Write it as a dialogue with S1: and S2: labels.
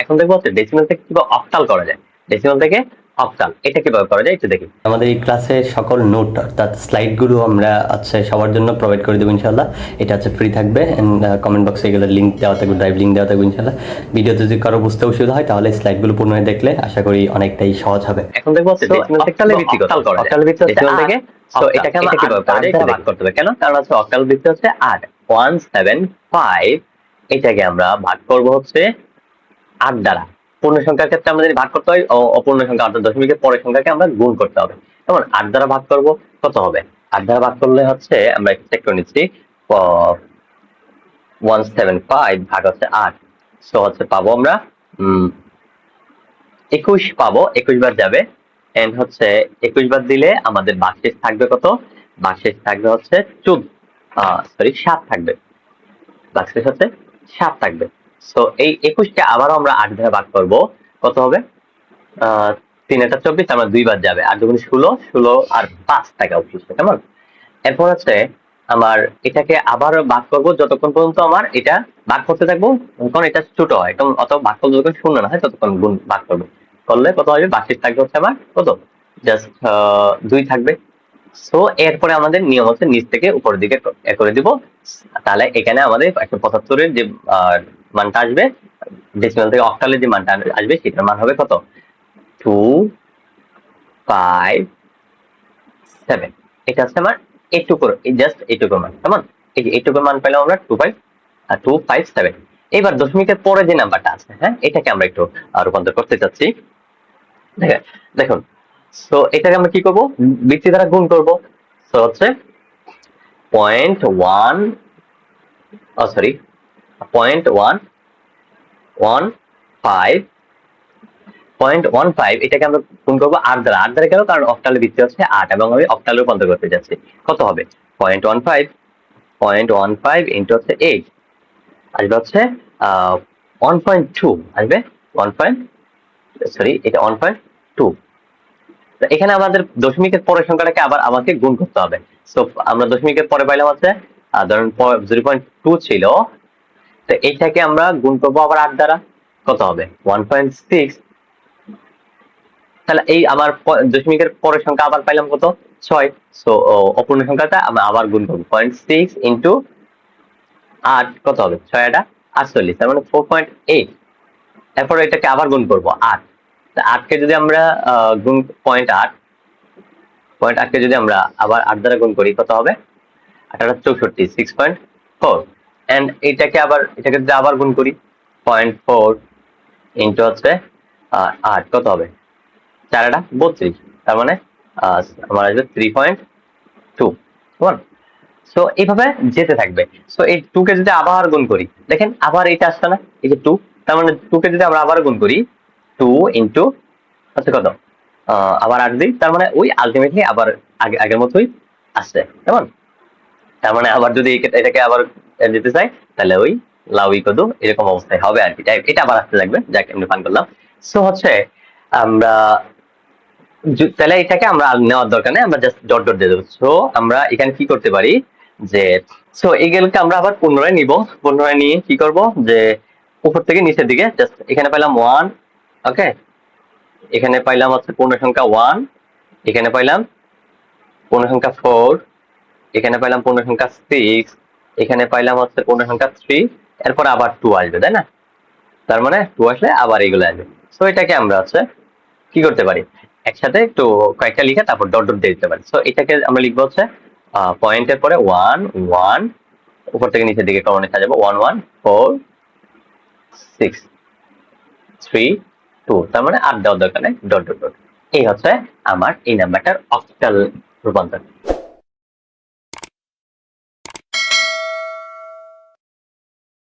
S1: এখন দেখবো হচ্ছে ডেসিমাল থেকে কিভাবে অক্টাল করা যায়। ডেসিমাল থেকে অক্টাল এটা কিভাবে করা যায় একটু দেখি। আমাদের এই ক্লাসে সকল নোট অর্থাৎ স্লাইডগুলো আমরা সবার জন্য প্রোভাইড করে দেবো ইনশাআল্লাহ। এটা ফ্রি থাকবে, এন্ড কমেন্ট বক্সে এগুলো লিঙ্ক দেওয়া থাকবে, ড্রাইভ লিঙ্ক দেওয়া থাকবে ইনশাআল্লাহ। ভিডিওতে যদি কারো বুঝতে অসুবিধা হয় তাহলে স্লাইডগুলো পুনরায় দেখলে আশা করি অনেকটাই সহজ হবে। এখন দেখবো হচ্ছে ডেসিমাল থেকে অক্টাল করা যায়। ডেসিমাল থেকে সো এটাকে আমরা কিভাবে করা যায় একটু ভাগ করতে হবে। কেন? কারণ হচ্ছে অক্টাল ভিত্তি হচ্ছে 8 175, এটাকে আমরা ভাগ করব হচ্ছে 8 দ্বারা। পূর্ণ সংখ্যার ক্ষেত্রে আমাদের ভাগ করতে হয় অপূর্ণ সংখ্যা অর্থাৎ দশমিকের পরের সংখ্যাকে আমরা গুণ করতে হবে। যেমন 8 দ্বারা ভাগ করব কত হবে? 8 দ্বারা ভাগ করলে হচ্ছে আমরা চেক করে নিচ্ছি 175 ভাগ হচ্ছে 8, সো হচ্ছে পাবো আমরা 21 পাবো। 21 বার যাবে, এন্ড হচ্ছে 21 বার দিলে আমাদের ভাগশেষ থাকবে কত? ভাগশেষ থাকবে হচ্ছে 7 থাকবে। ভাগশেষ হচ্ছে 7 থাকবে। সো এই 21 কে আবারও আমরা 8 দ্বারা ভাগ করব, কত হবে? 3 এটা 24, আমরা 2 বার যাবে, 8 দুগুণে 16, 16 আর 5 টাকা অবশিষ্ট, কেমন? এরপর হচ্ছে আমার এটাকে আবার ভাগ করব যতক্ষণ পর্যন্ত আমার এটা ভাগ করতে থাকবো, যখন এটা ছোট হয়, কারণ অত ভাগ করলে যতক্ষণ শূন্য না হয় ততক্ষণ গুণ ভাগ করবো, করলে কত হবে? ভাগশেষ থাকবে হচ্ছে আমার কত? জাস্ট 2 থাকবে। সো এরপরে আমাদের নিয়ম হচ্ছে নিচ থেকে উপরের দিকে করে দিব। তাহলে এখানে আমাদের 175 এর যে মানটা আসবে, ডেসিমাল থেকে অক্টালের যে মানটা আসবে সেটার মান হবে কত? 257। এটা হচ্ছে আমার এইটুকুর, জাস্ট এইটুকুর মান, কেমন? এই যে এইটুকুর মান পেলাম আমরা 257। এবার দশমিকের পরে যে নাম্বারটা আছে, হ্যাঁ, এটাকে আমরা একটু রূপান্তর করতে চাচ্ছি। দেখুন, সো এটাকে আমরা কি করব? ভিত্তি দ্বারা গুণ করব। সো হচ্ছে 0.1 সরি 0.115 0.15 এটাকে আমরা গুণ করবো 8 দ্বারা। 8 দ্বারা কেন? কারণ অক্টালের ভিত্তি হচ্ছে 8 এবং আমি অক্টালে রূপান্তর করতে যাচ্ছি। কত হবে? 0.15 ইন্টু হচ্ছে 8 আসবে হচ্ছে 1.2 আসবে 1.2। এখানে আমাদের দশমিকের পরের সংখ্যাটাকে আবার আমাকে গুণ করতে হবে। সো আমরা দশমিকের পরে পাইলাম হচ্ছে ধরুন 0.2 ছিল, তো এইটাকে আমরা গুণ করবো আবার 8 দ্বারা, কত হবে? 1.6। তাহলে এই আমার দশমিকের পরের সংখ্যা আবার পাইলাম কত? 6। সো অপূর্ণ সংখ্যাটা আমরা আবার গুণ করবো 0.6 ইন্টু 8, কত হবে? 6 এটা 48, তার মানে 4.8। এরপর এটাকে আবার গুণ করবো 8। 8 কে যদি আমরা গুণ 0.8 কে যদি আমরা আবার 8 দ্বারা গুণ করি, কত হবে? 8 64, 6.4। এন্ড এটাকে যদি আবার গুণ করি 0.4 ইন্টু হচ্ছে 8, কত হবে? 4 এটা 32, তার মানে আমার আসবে 3.2। কেমন? সো এইভাবে যেতে থাকবে। সো এই 2 কে যদি আবার গুণ করি, দেখেন আবার এটা আসছে না, এই যে 2, তার মানে 2 কে যদি আমরা আবার গুণ করি 2 ইন্টু হচ্ছে কত? আবার 8 দিই, তার মানে ওই আলটিমেটলি আবার আগের মতোই আসছে, কেমন? তার মানে আবার যদি এটাকে আবার দিতে চাই তাহলে ওই লাউই কদু এরকম অবস্থায় হবে আর কি। এটা আবার আসতে লাগবে, যাক এমনি ফান করলাম। সো হচ্ছে আমরা তাহলে এটাকে আমরা আর নেওয়ার দরকার নেই, আমরা জাস্ট ডট ডট দিয়ে দেবো। সো আমরা এখানে কি করতে পারি যে সো এগুলোকে আমরা আবার পুনরায় নিব। পুনরায় নিয়ে কি করব যে উপর থেকে নিচের দিকে জাস্ট এখানে পাইলাম 1, ওকে, এখানে পাইলাম হচ্ছে পূর্ণ সংখ্যা 1, এখানে পাইলাম পূর্ণ সংখ্যা 4, এখানে পাইলাম পূর্ণ সংখ্যা 6, এখানে পাইলাম হচ্ছে পূর্ণ সংখ্যা 3, এরপর আবার 2 আসবে, তাই না? তার মানে 2 আসলে আবার এগুলো আসবে। সো এটাকে আমরা হচ্ছে কি করতে পারি? একসাথে একটু কয়েকটা লিখে তারপর ডট ডট দিয়ে দিতে পারি। সো এটাকে আমরা লিখবো হচ্ছে পয়েন্টের পরে 1 1, উপর থেকে নিচের দিকে ক্রমে সাজাবো 1 1 4 6 3 2, তার মানে আর দেওয়ার দরকার নেই, ডট ডট ডট। এই হচ্ছে আমার এই নাম্বারটার অক্টাল রূপান্তর।